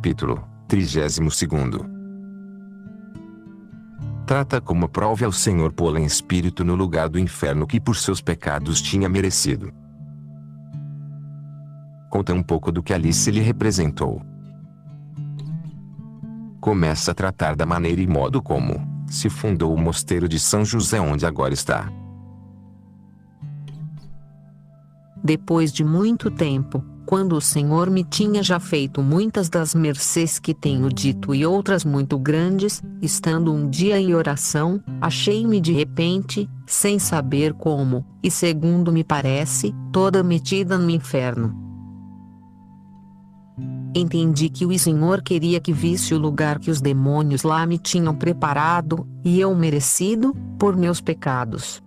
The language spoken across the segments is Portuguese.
Capítulo 32. Trata como prove ao Senhor pô-la em espírito no lugar do inferno que por seus pecados tinha merecido. Conta um pouco do que ali se lhe representou. Começa a tratar da maneira e modo como se fundou o mosteiro de São José onde agora está. Depois de muito tempo, quando o Senhor me tinha já feito muitas das mercês que tenho dito e outras muito grandes, estando um dia em oração, achei-me de repente, sem saber como, e segundo me parece, toda metida no inferno. Entendi que o Senhor queria que visse o lugar que os demônios lá me tinham preparado, e eu merecido, por meus pecados.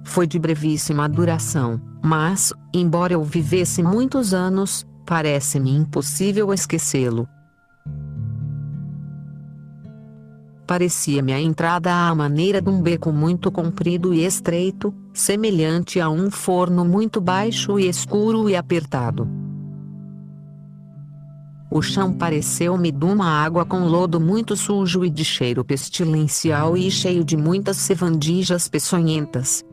Foi de brevíssima duração, mas, embora eu vivesse muitos anos, parece-me impossível esquecê-lo. Parecia-me a entrada à maneira de um beco muito comprido e estreito, semelhante a um forno muito baixo e escuro e apertado. O chão pareceu-me de uma água com lodo muito sujo e de cheiro pestilencial e cheio de muitas sevandijas peçonhentas.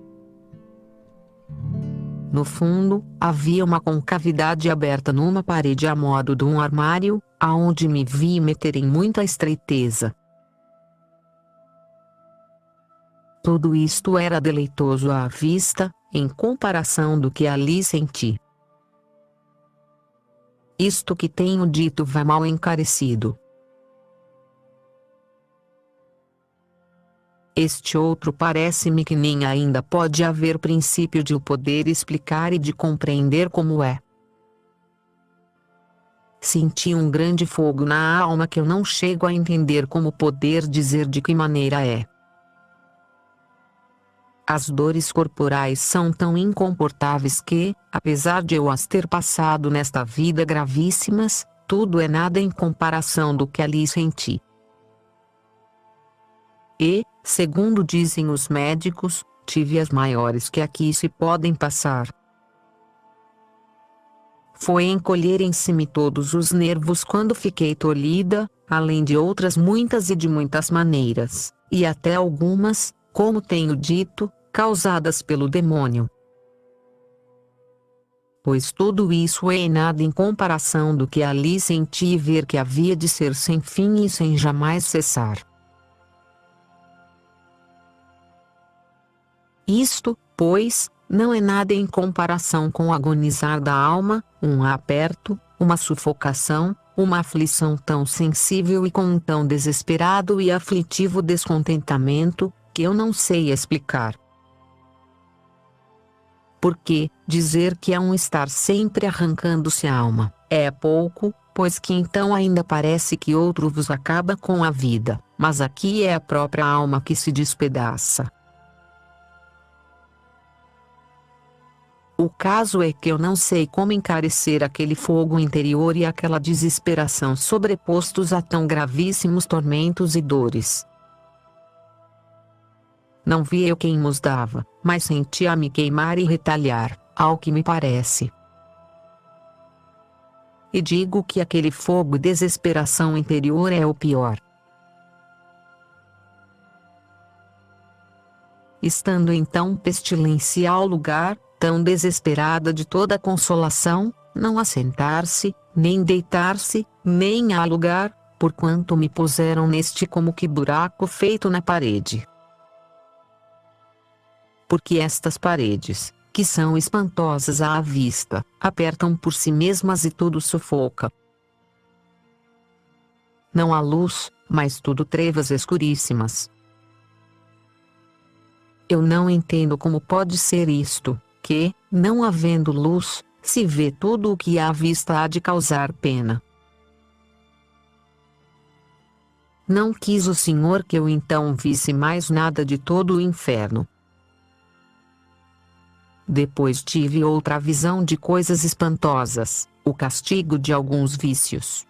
No fundo, havia uma concavidade aberta numa parede a modo de um armário, aonde me vi meter em muita estreiteza. Tudo isto era deleitoso à vista, em comparação do que ali senti. Isto que tenho dito vai mal encarecido. Este outro parece-me que nem ainda pode haver princípio de o poder explicar e de compreender como é. Senti um grande fogo na alma que eu não chego a entender como poder dizer de que maneira é. As dores corporais são tão incomportáveis que, apesar de eu as ter passado nesta vida gravíssimas, tudo é nada em comparação do que ali senti. E, segundo dizem os médicos, tive as maiores que aqui se podem passar. Foi encolherem-se-me todos os nervos quando fiquei tolhida, além de outras muitas e de muitas maneiras, e até algumas, como tenho dito, causadas pelo demônio. Pois tudo isso é nada em comparação do que ali senti e ver que havia de ser sem fim e sem jamais cessar. Isto, pois, não é nada em comparação com o agonizar da alma, um aperto, uma sufocação, uma aflição tão sensível e com um tão desesperado e aflitivo descontentamento, que eu não sei explicar. Porque, dizer que é um estar sempre arrancando-se a alma, é pouco, pois que então ainda parece que outro vos acaba com a vida, mas aqui é a própria alma que se despedaça. O caso é que eu não sei como encarecer aquele fogo interior e aquela desesperação sobrepostos a tão gravíssimos tormentos e dores. Não vi eu quem os dava, mas sentia-me queimar e retalhar, ao que me parece. E digo que aquele fogo e desesperação interior é o pior. Estando em tão pestilencial lugar, tão desesperada de toda consolação, não assentar-se, nem deitar-se, nem há lugar, porquanto me puseram neste como que buraco feito na parede. Porque estas paredes, que são espantosas à vista, apertam por si mesmas e tudo sufoca. Não há luz, mas tudo trevas escuríssimas. Eu não entendo como pode ser isto, que, não havendo luz, se vê tudo o que à vista há de causar pena. Não quis o Senhor que eu então visse mais nada de todo o inferno. Depois tive outra visão de coisas espantosas, o castigo de alguns vícios.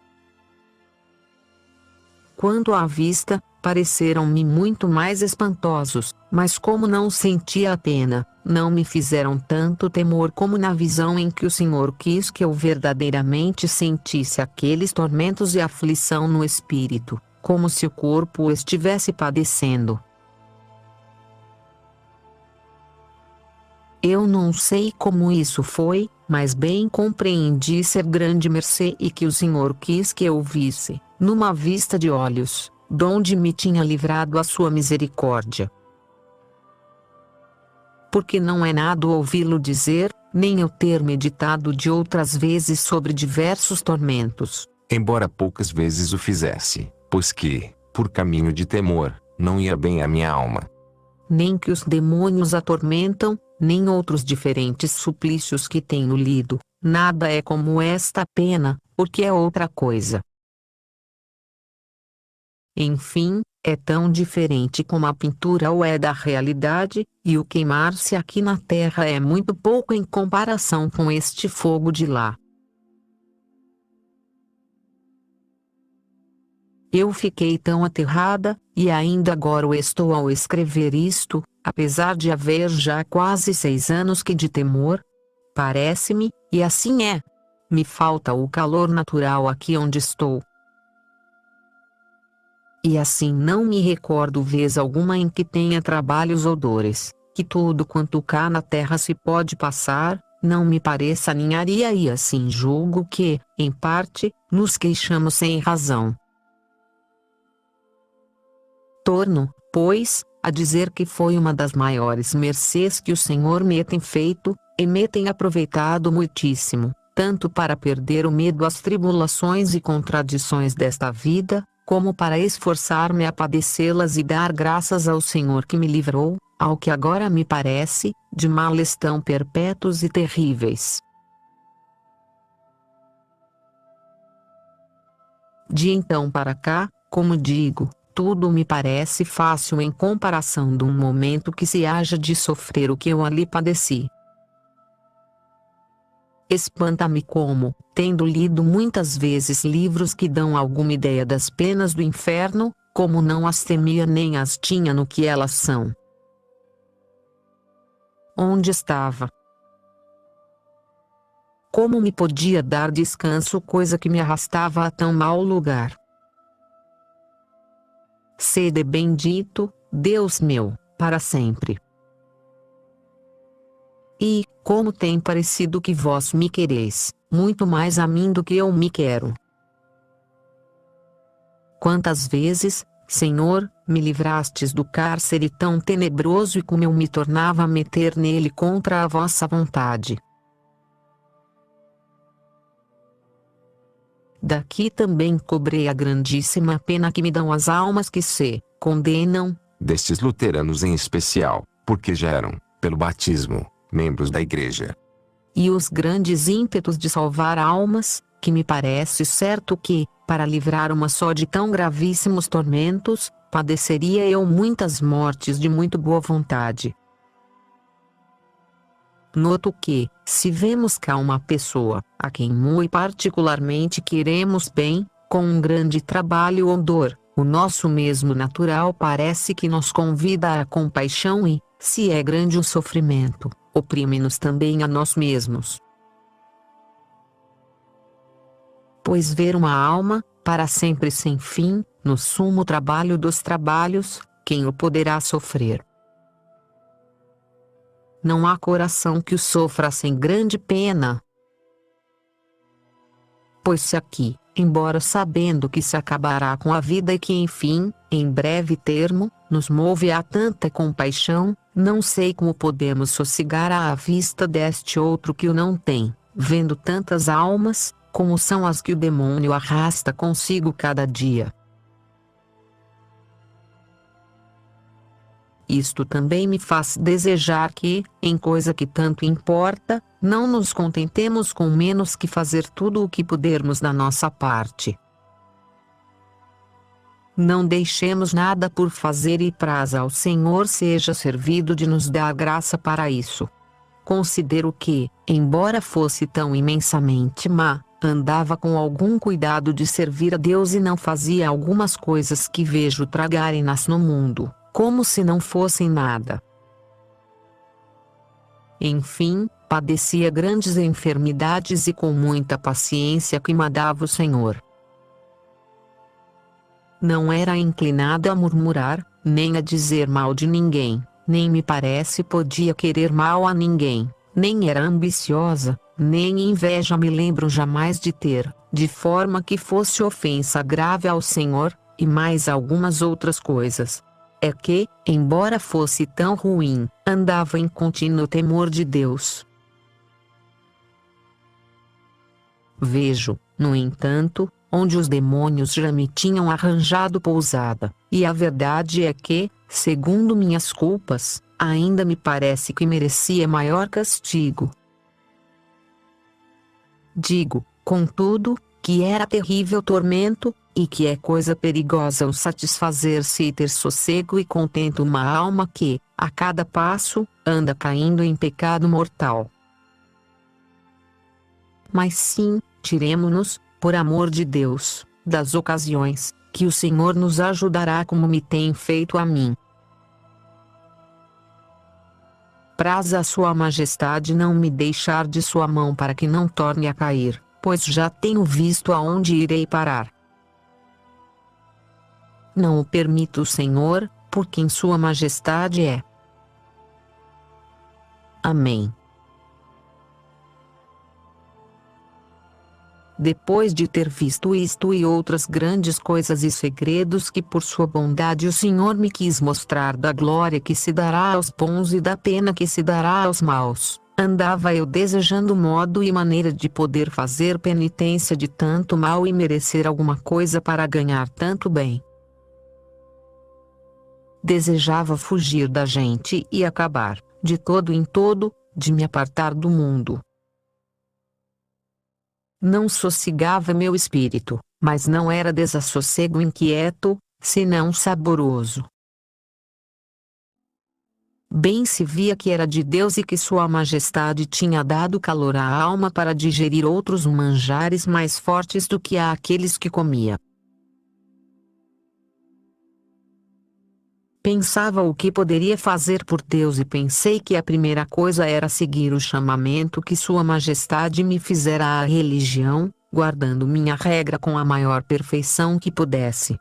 Quanto à vista, pareceram-me muito mais espantosos, mas como não sentia a pena, não me fizeram tanto temor como na visão em que o Senhor quis que eu verdadeiramente sentisse aqueles tormentos e aflição no espírito, como se o corpo estivesse padecendo. Eu não sei como isso foi, mas bem compreendi ser grande mercê e que o Senhor quis que eu visse, numa vista de olhos, donde me tinha livrado a sua misericórdia. Porque não é nada ouvi-lo dizer, nem eu ter meditado de outras vezes sobre diversos tormentos. Embora poucas vezes o fizesse, pois que, por caminho de temor, não ia bem a minha alma. Nem que os demônios atormentam, nem outros diferentes suplícios que tenho lido, nada é como esta pena, porque é outra coisa. Enfim, é tão diferente como a pintura o é da realidade, e o queimar-se aqui na terra é muito pouco em comparação com este fogo de lá. Eu fiquei tão aterrada, e ainda agora o estou ao escrever isto, apesar de haver já quase 6 anos que de temor, parece-me, e assim é. Me falta o calor natural aqui onde estou. E assim não me recordo vez alguma em que tenha trabalhos ou dores, que tudo quanto cá na terra se pode passar, não me pareça ninharia e assim julgo que, em parte, nos queixamos sem razão. Torno, pois, a dizer que foi uma das maiores mercês que o Senhor me tem feito, e me tem aproveitado muitíssimo, tanto para perder o medo às tribulações e contradições desta vida, como para esforçar-me a padecê-las e dar graças ao Senhor que me livrou, ao que agora me parece, de males tão perpétuos e terríveis. De então para cá, como digo, tudo me parece fácil em comparação de um momento que se haja de sofrer o que eu ali padeci. Espanta-me como, tendo lido muitas vezes livros que dão alguma ideia das penas do inferno, como não as temia nem as tinha no que elas são. Onde estava? Como me podia dar descanso coisa que me arrastava a tão mau lugar? Sede bendito, Deus meu, para sempre. E, como tem parecido que vós me quereis, muito mais a mim do que eu me quero. Quantas vezes, Senhor, me livrastes do cárcere tão tenebroso e como eu me tornava a meter nele contra a vossa vontade. Daqui também cobrei a grandíssima pena que me dão as almas que se condenam, Destes luteranos em especial, porque já eram, pelo batismo, membros da igreja. e os grandes ímpetos de salvar almas, que me parece certo que, para livrar uma só de tão gravíssimos tormentos, padeceria eu muitas mortes de muito boa vontade. Noto que, se vemos cá uma pessoa, a quem muito particularmente queremos bem, com um grande trabalho ou dor, o nosso mesmo natural parece que nos convida à compaixão e, se é grande o sofrimento, oprime-nos também a nós mesmos. Pois ver uma alma, para sempre sem fim, no sumo trabalho dos trabalhos, quem o poderá sofrer? Não há coração que o sofra sem grande pena. Pois se aqui, embora sabendo que se acabará com a vida e que enfim, em breve termo, nos move a tanta compaixão, não sei como podemos sossegar à vista deste outro que o não tem, vendo tantas almas, como são as que o demônio arrasta consigo cada dia. Isto também me faz desejar que, em coisa que tanto importa, não nos contentemos com menos que fazer tudo o que pudermos da nossa parte. Não deixemos nada por fazer e praza ao Senhor seja servido de nos dar graça para isso. Considero que, embora fosse tão imensamente má, andava com algum cuidado de servir a Deus e não fazia algumas coisas que vejo tragarem-nas no mundo, como se não fossem nada. Enfim, padecia grandes enfermidades e com muita paciência climava o Senhor. Não era inclinada a murmurar, nem a dizer mal de ninguém, nem me parece podia querer mal a ninguém, nem era ambiciosa, nem inveja me lembro jamais de ter, de forma que fosse ofensa grave ao Senhor, e mais algumas outras coisas. É que, embora fosse tão ruim, andava em contínuo temor de Deus. Vejo, no entanto, onde os demônios já me tinham arranjado pousada, e a verdade é que, segundo minhas culpas, ainda me parece que merecia maior castigo. Digo, contudo, que era terrível tormento, e que é coisa perigosa o satisfazer-se e ter sossego e contento uma alma que, a cada passo, anda caindo em pecado mortal. Mas sim, tiremo-nos, por amor de Deus, das ocasiões, que o Senhor nos ajudará como me tem feito a mim. Praza a sua majestade não me deixar de sua mão para que não torne a cair, pois já tenho visto aonde irei parar. Não o permita o Senhor, por quem sua majestade é. Amém. Depois de ter visto isto e outras grandes coisas e segredos que por sua bondade o Senhor me quis mostrar da glória que se dará aos bons e da pena que se dará aos maus, andava eu desejando modo e maneira de poder fazer penitência de tanto mal e merecer alguma coisa para ganhar tanto bem. Desejava fugir da gente e acabar, de todo em todo, de me apartar do mundo. Não sossegava meu espírito, mas não era desassossego inquieto, senão saboroso. Bem se via que era de Deus e que sua majestade tinha dado calor à alma para digerir outros manjares mais fortes do que aqueles que comia. Pensava o que poderia fazer por Deus e pensei que a primeira coisa era seguir o chamamento que sua majestade me fizera à religião, guardando minha regra com a maior perfeição que pudesse.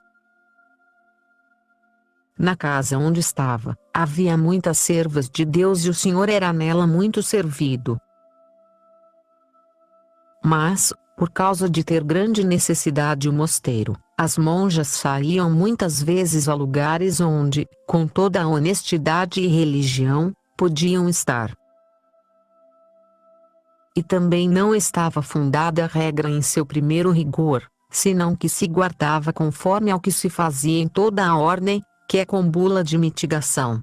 Na casa onde estava, havia muitas servas de Deus e o Senhor era nela muito servido. Mas, por causa de ter grande necessidade o mosteiro, as monjas saíam muitas vezes a lugares onde, com toda a honestidade e religião, podiam estar. E também não estava fundada a regra em seu primeiro rigor, senão que se guardava conforme ao que se fazia em toda a ordem, que é com bula de mitigação.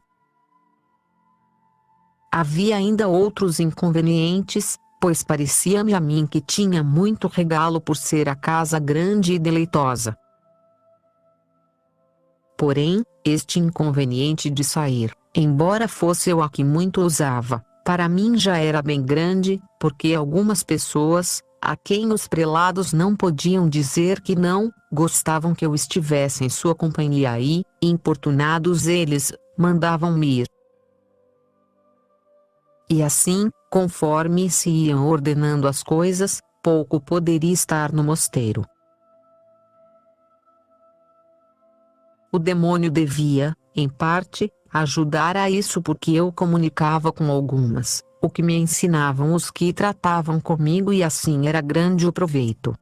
Havia ainda outros inconvenientes, pois parecia-me a mim que tinha muito regalo por ser a casa grande e deleitosa. Porém, este inconveniente de sair, embora fosse eu a que muito usava, para mim já era bem grande, porque algumas pessoas, a quem os prelados não podiam dizer que não, gostavam que eu estivesse em sua companhia e, importunados eles, mandavam-me ir. E assim, conforme se iam ordenando as coisas, pouco poderia estar no mosteiro. O demônio devia, em parte, ajudar a isso porque eu comunicava com algumas, o que me ensinavam os que tratavam comigo e assim era grande o proveito.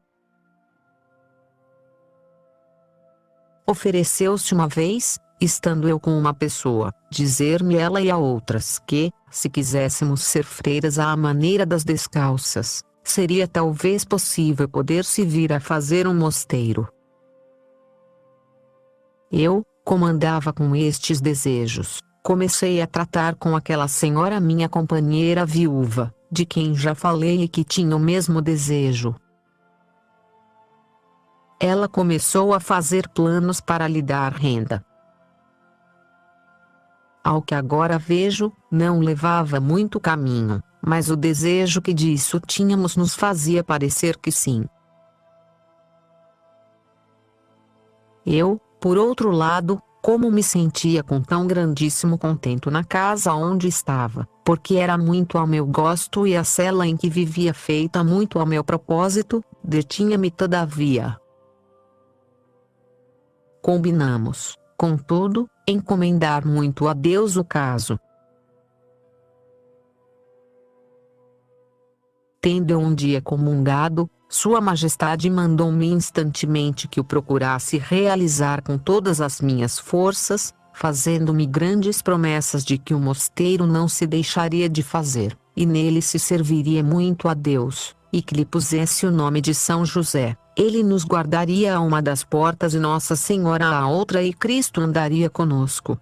Ofereceu-se uma vez, estando eu com uma pessoa, dizer-me ela e a outras que, se quiséssemos ser freiras à maneira das descalças, seria talvez possível poder-se vir a fazer um mosteiro. Eu, como andava com estes desejos, comecei a tratar com aquela senhora minha companheira viúva, de quem já falei e que tinha o mesmo desejo. Ela começou a fazer planos para lhe dar renda. Ao que agora vejo, não levava muito caminho, mas o desejo que disso tínhamos nos fazia parecer que sim. Eu, por outro lado, Como me sentia com tão grandíssimo contento na casa onde estava, porque era muito ao meu gosto e a cela em que vivia feita muito ao meu propósito, detinha-me todavia. Combinamos, contudo, encomendar muito a Deus o caso. Tendo um dia comungado, Sua Majestade mandou-me instantemente que o procurasse realizar com todas as minhas forças, fazendo-me grandes promessas de que o mosteiro não se deixaria de fazer, e nele se serviria muito a Deus, e que lhe pusesse o nome de São José. Ele nos guardaria a uma das portas e Nossa Senhora a outra e Cristo andaria conosco.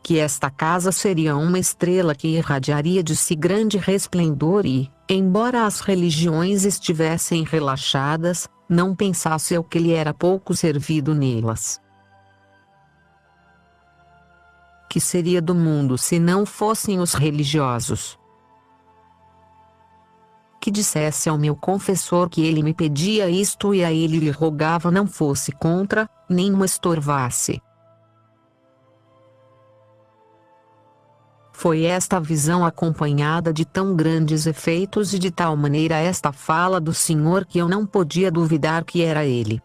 Que esta casa seria uma estrela que irradiaria de si grande resplendor e, embora as religiões estivessem relaxadas, não pensasse eu que lhe era pouco servido nelas. Que seria do mundo se não fossem os religiosos? Que dissesse ao meu confessor que ele me pedia isto e a ele lhe rogava não fosse contra, nem o estorvasse. Foi esta visão acompanhada de tão grandes efeitos e de tal maneira esta fala do Senhor que eu não podia duvidar que era Ele.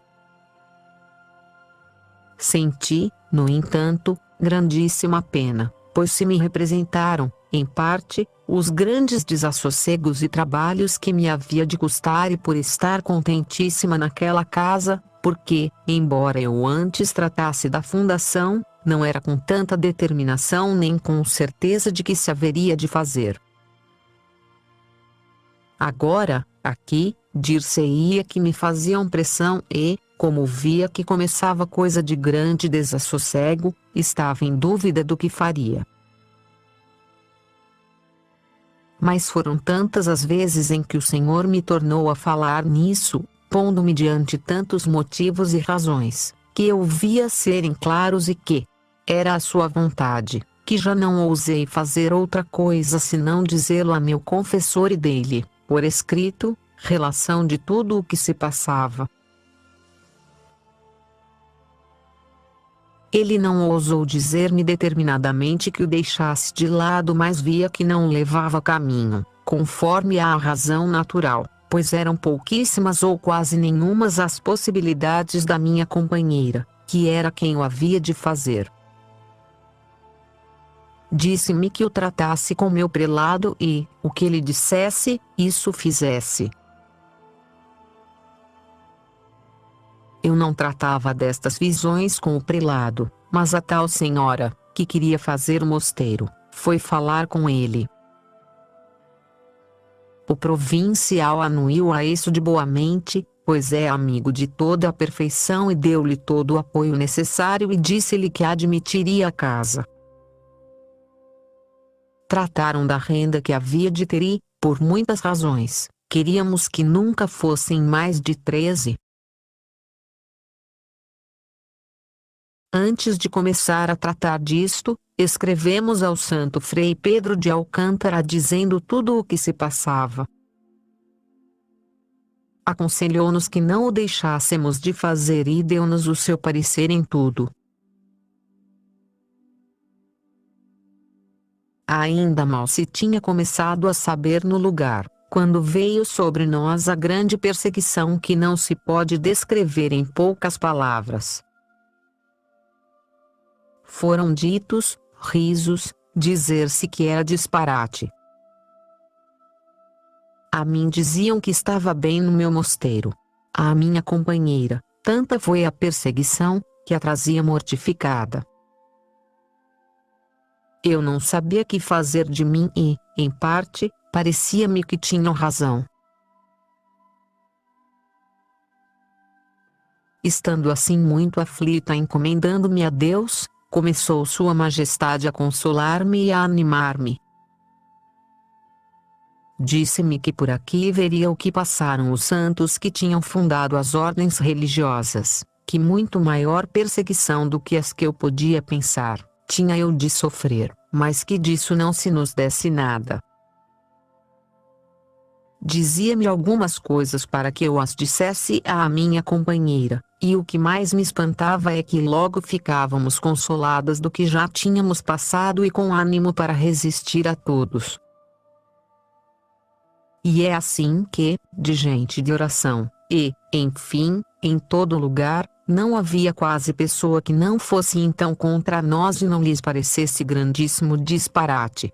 Senti, no entanto, grandíssima pena, pois se me representaram, em parte, os grandes desassossegos e trabalhos que me havia de custar e por estar contentíssima naquela casa, porque, embora eu antes tratasse da fundação, não era com tanta determinação nem com certeza de que se haveria de fazer. Agora, aqui, dir-se-ia que me faziam pressão e, como via que começava coisa de grande desassossego, estava em dúvida do que faria. Mas foram tantas as vezes em que o Senhor me tornou a falar nisso, pondo-me diante tantos motivos e razões, que eu via serem claros e que era a sua vontade, que já não ousei fazer outra coisa senão dizê-lo a meu confessor e dele, por escrito, relação de tudo o que se passava. Ele não ousou dizer-me determinadamente que o deixasse de lado, mas via que não levava caminho, conforme a razão natural, pois eram pouquíssimas ou quase nenhumas as possibilidades da minha companheira, que era quem o havia de fazer. Disse-me que o tratasse com meu prelado e, o que ele dissesse, isso fizesse. Eu não tratava destas visões com o prelado, mas a tal senhora, que queria fazer o mosteiro, foi falar com ele. O provincial anuiu a isso de boa mente, pois é amigo de toda a perfeição e deu-lhe todo o apoio necessário e disse-lhe que admitiria a casa. Trataram da renda que havia de ter e, por muitas razões, queríamos que nunca fossem mais de 13. Antes de começar a tratar disto, escrevemos ao Santo Frei Pedro de Alcântara dizendo tudo o que se passava. Aconselhou-nos que não o deixássemos de fazer e deu-nos o seu parecer em tudo. Ainda mal se tinha começado a saber no lugar, quando veio sobre nós a grande perseguição que não se pode descrever em poucas palavras. Foram ditos, risos, dizer-se que era disparate. A mim diziam que estava bem no meu mosteiro. À minha companheira, tanta foi a perseguição, que a trazia mortificada. Eu não sabia que fazer de mim e, em parte, parecia-me que tinham razão. Estando assim muito aflita encomendando-me a Deus, começou Sua Majestade a consolar-me e a animar-me. Disse-me que por aqui veria o que passaram os santos que tinham fundado as ordens religiosas, que muito maior perseguição do que as que eu podia pensar tinha eu de sofrer, mas que disso não se nos desse nada. dizia-me algumas coisas para que eu as dissesse à minha companheira, e o que mais me espantava é que logo ficávamos consoladas do que já tínhamos passado e com ânimo para resistir a todos. E é assim que, de gente de oração, e, enfim, em todo lugar, não havia quase pessoa que não fosse então contra nós e não lhes parecesse grandíssimo disparate.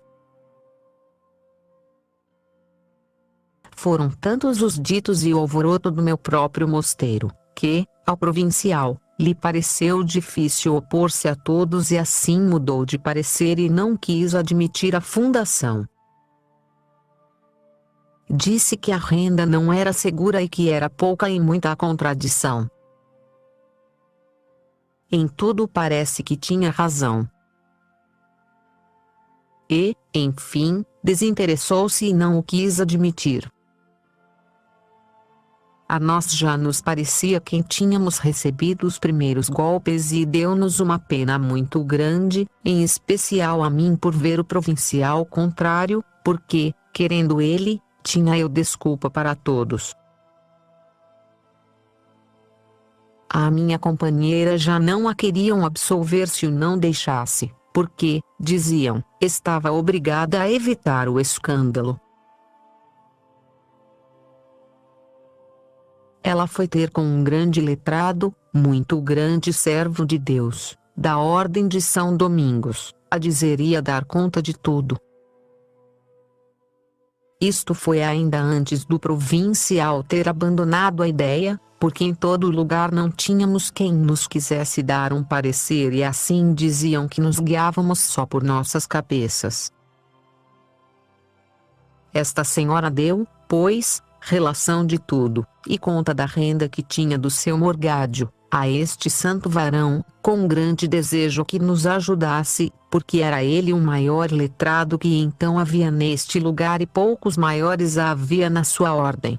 Foram tantos os ditos e o alvoroço do meu próprio mosteiro, que, ao provincial, lhe pareceu difícil opor-se a todos e assim mudou de parecer e não quis admitir a fundação. Disse que a renda não era segura e que era pouca e muita contradição. Em tudo parece que tinha razão. E, enfim, desinteressou-se e não o quis admitir. A nós já nos parecia que tínhamos recebido os primeiros golpes e deu-nos uma pena muito grande, em especial a mim por ver o provincial contrário, porque, querendo ele, tinha eu desculpa para todos. A minha companheira já não a queriam absolver se o não deixasse, porque, diziam, estava obrigada a evitar o escândalo. Ela foi ter com um grande letrado, muito grande servo de Deus, da ordem de São Domingos, a dizer ia dar conta de tudo. Isto foi ainda antes do provincial ter abandonado a ideia, porque em todo lugar não tínhamos quem nos quisesse dar um parecer e assim diziam que nos guiávamos só por nossas cabeças. Esta senhora deu, pois, relação de tudo, e conta da renda que tinha do seu morgádio, a este santo varão, com grande desejo que nos ajudasse, porque era ele o maior letrado que então havia neste lugar e poucos maiores havia na sua ordem.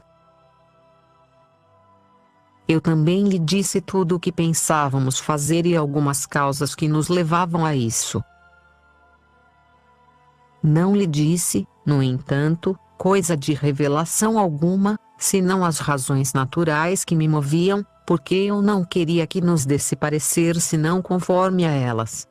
Eu também lhe disse tudo o que pensávamos fazer e algumas causas que nos levavam a isso. Não lhe disse, no entanto, coisa de revelação alguma, senão as razões naturais que me moviam, porque eu não queria que nos desse parecer senão conforme a elas.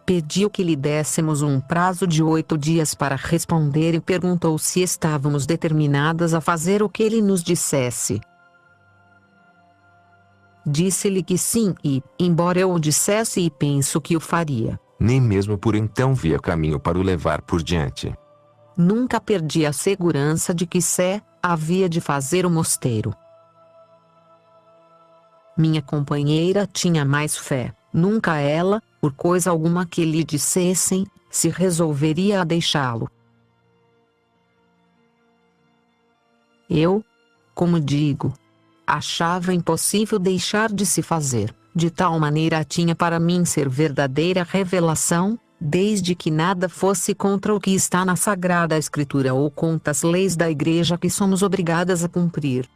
Pediu que lhe dessemos um prazo de 8 dias para responder e perguntou se estávamos determinadas a fazer o que ele nos dissesse. Disse-lhe que sim e, embora eu o dissesse e penso que o faria, nem mesmo por então via caminho para o levar por diante. Nunca perdi a segurança de que Sé havia de fazer o mosteiro. Minha companheira tinha mais fé, nunca ela, por coisa alguma que lhe dissessem, se resolveria a deixá-lo. Eu, como digo, achava impossível deixar de se fazer, de tal maneira tinha para mim ser verdadeira revelação, desde que nada fosse contra o que está na Sagrada Escritura ou contra as leis da Igreja que somos obrigadas a cumprir.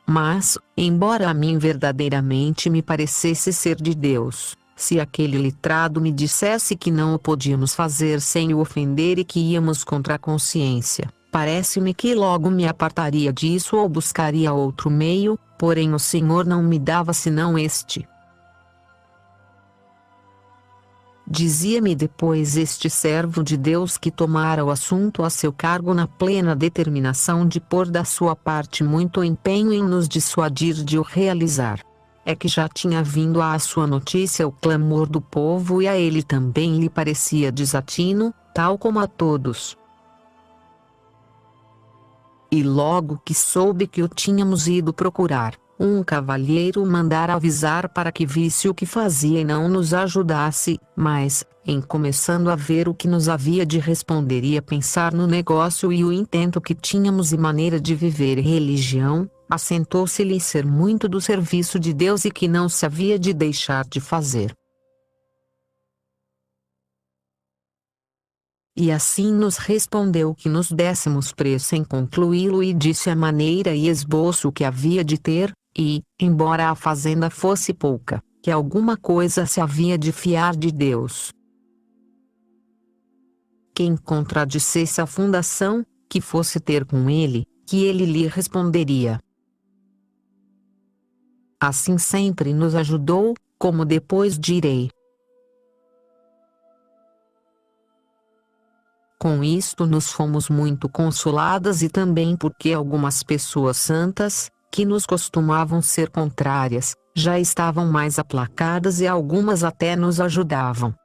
Mas, embora a mim verdadeiramente me parecesse ser de Deus, se aquele letrado me dissesse que não o podíamos fazer sem o ofender e que íamos contra a consciência, parece-me que logo me apartaria disso ou buscaria outro meio, porém o Senhor não me dava senão este. Dizia-me depois este servo de Deus que tomara o assunto a seu cargo na plena determinação de pôr da sua parte muito empenho em nos dissuadir de o realizar. É que já tinha vindo à sua notícia o clamor do povo e a ele também lhe parecia desatino, tal como a todos. E logo que soube que o tínhamos ido procurar, um cavalheiro mandara avisar para que visse o que fazia e não nos ajudasse, mas, em começando a ver o que nos havia de responder e a pensar no negócio e o intento que tínhamos e maneira de viver e religião, assentou-se-lhe ser muito do serviço de Deus e que não se havia de deixar de fazer. E assim nos respondeu que nos dessemos pressa em concluí-lo e disse a maneira e esboço que havia de ter, e, embora a fazenda fosse pouca, que alguma coisa se havia de fiar de Deus. quem contradissesse a fundação, que fosse ter com ele, que ele lhe responderia. Assim sempre nos ajudou, como depois direi. Com isto nos fomos muito consoladas e também porque algumas pessoas santas, que nos costumavam ser contrárias, já estavam mais aplacadas e algumas até nos ajudavam.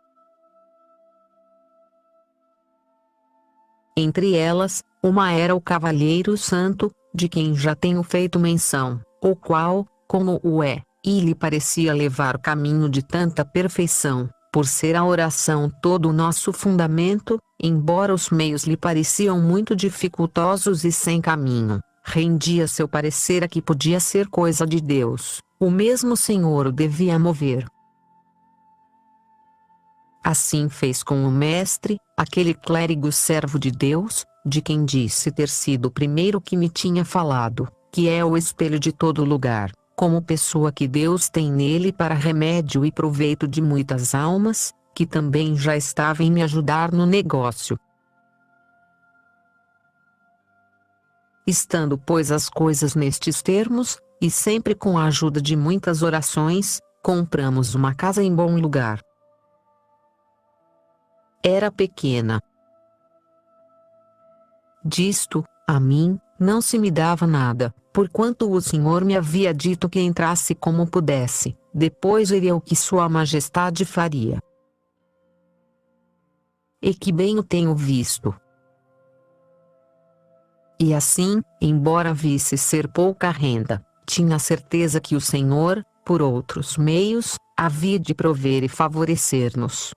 Entre elas, uma era o Cavalheiro Santo, de quem já tenho feito menção, o qual, como o é, e lhe parecia levar caminho de tanta perfeição, por ser a oração todo o nosso fundamento, embora os meios lhe pareciam muito dificultosos e sem caminho, rendia seu parecer a que podia ser coisa de Deus, o mesmo Senhor o devia mover. Assim fez com o Mestre, aquele clérigo servo de Deus, de quem disse ter sido o primeiro que me tinha falado, que é o espelho de todo lugar, como pessoa que Deus tem nele para remédio e proveito de muitas almas, que também já estava em me ajudar no negócio. Estando pois as coisas nestes termos, e sempre com a ajuda de muitas orações, compramos uma casa em bom lugar. Era pequena. Disto, a mim, não se me dava nada, porquanto o Senhor me havia dito que entrasse como pudesse, depois veria o que Sua Majestade faria. E que bem o tenho visto. E assim, embora visse ser pouca renda, tinha certeza que o Senhor, por outros meios, havia de prover e favorecer-nos.